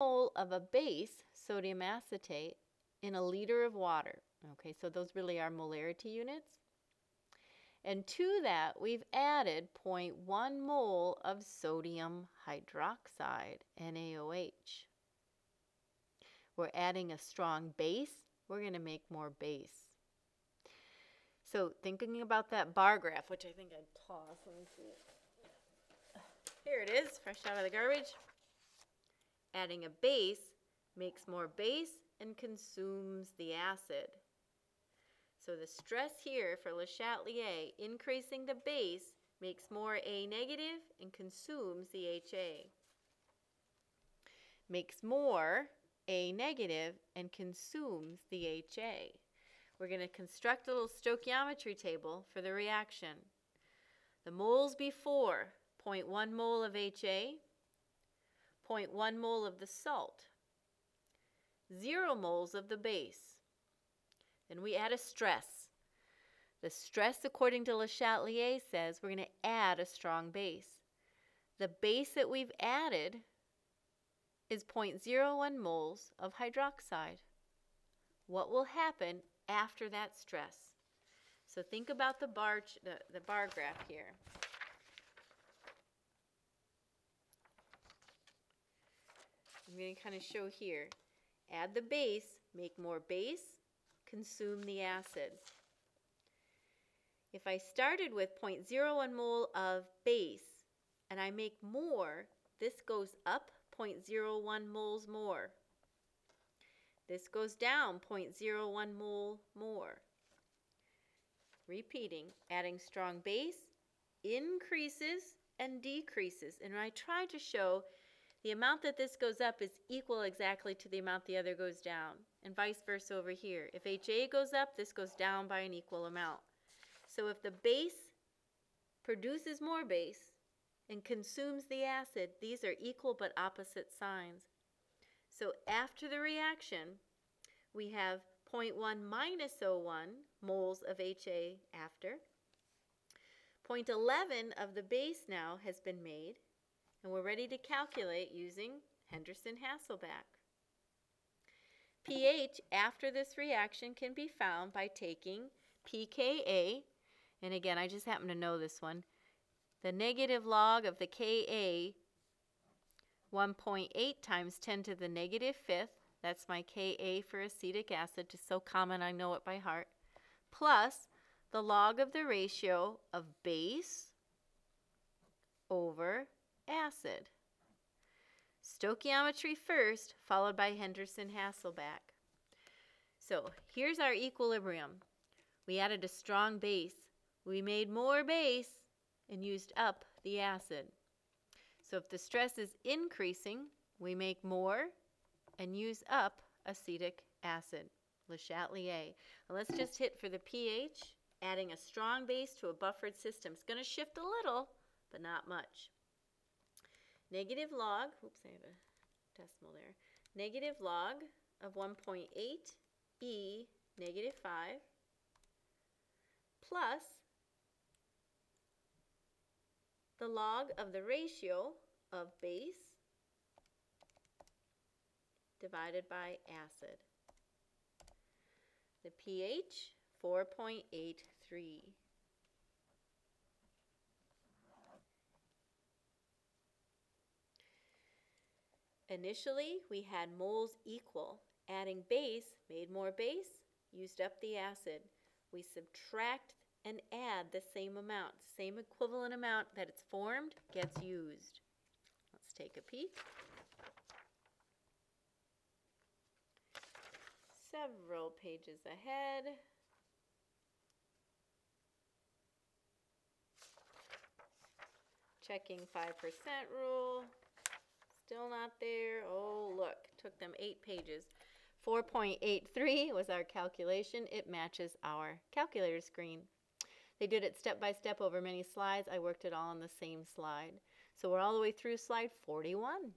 mole of a base, sodium acetate, in a liter of water. Okay, so those really are molarity units. And to that, we've added 0.1 mole of sodium hydroxide, NaOH. We're adding a strong base. We're going to make more base. So thinking about that bar graph, which I think I'd toss. Let me see it. Here it is, fresh out of the garbage. Adding a base makes more base and consumes the acid. So the stress here for Le Chatelier, increasing the base, makes more A negative and consumes the HA. Makes more A negative and consumes the HA. We're going to construct a little stoichiometry table for the reaction. The moles before, 0.1 mole of HA, 0.1 mole of the salt, 0 moles of the base. Then we add a stress. The stress, according to Le Chatelier, says we're going to add a strong base. The base that we've added is 0.01 moles of hydroxide. What will happen after that stress? So think about the bar graph here. I'm going to kind of show here. Add the base, make more base, consume the acid. If I started with 0.01 mole of base and I make more, this goes up 0.01 moles more. This goes down 0.01 mole more. Repeating, adding strong base increases and decreases. And I try to show the amount that this goes up is equal exactly to the amount the other goes down, and vice versa over here. If HA goes up, this goes down by an equal amount. So if the base produces more base and consumes the acid, these are equal but opposite signs. So after the reaction, we have 0.1 minus 0.1 moles of HA after. 0.11 of the base now has been made, and we're ready to calculate using Henderson-Hasselbalch. pH after this reaction can be found by taking pKa, and again, I just happen to know this one, the negative log of the Ka, 1.8 times 10 to the negative fifth, that's my Ka for acetic acid, just so common I know it by heart, plus the log of the ratio of base over acid. Stoichiometry first, followed by Henderson-Hasselbalch. So here's our equilibrium. We added a strong base. We made more base and used up the acid. So if the stress is increasing, we make more and use up acetic acid, Le Chatelier. And let's just hit for the pH, adding a strong base to a buffered system. It's going to shift a little, but not much. Negative log, oops, I have a decimal there. Negative log of 1.8 E negative 5 plus the log of the ratio of base divided by acid. The pH, 4.83. Initially, we had moles equal. Adding base made more base, used up the acid. We subtract and add the same amount. Same equivalent amount that it's formed gets used. Let's take a peek. Several pages ahead. Checking 5% rule. Still not there. Oh, look, took them 8 pages. 4.83 was our calculation. It matches our calculator screen. They did it step by step over many slides. I worked it all on the same slide. So we're all the way through slide 41.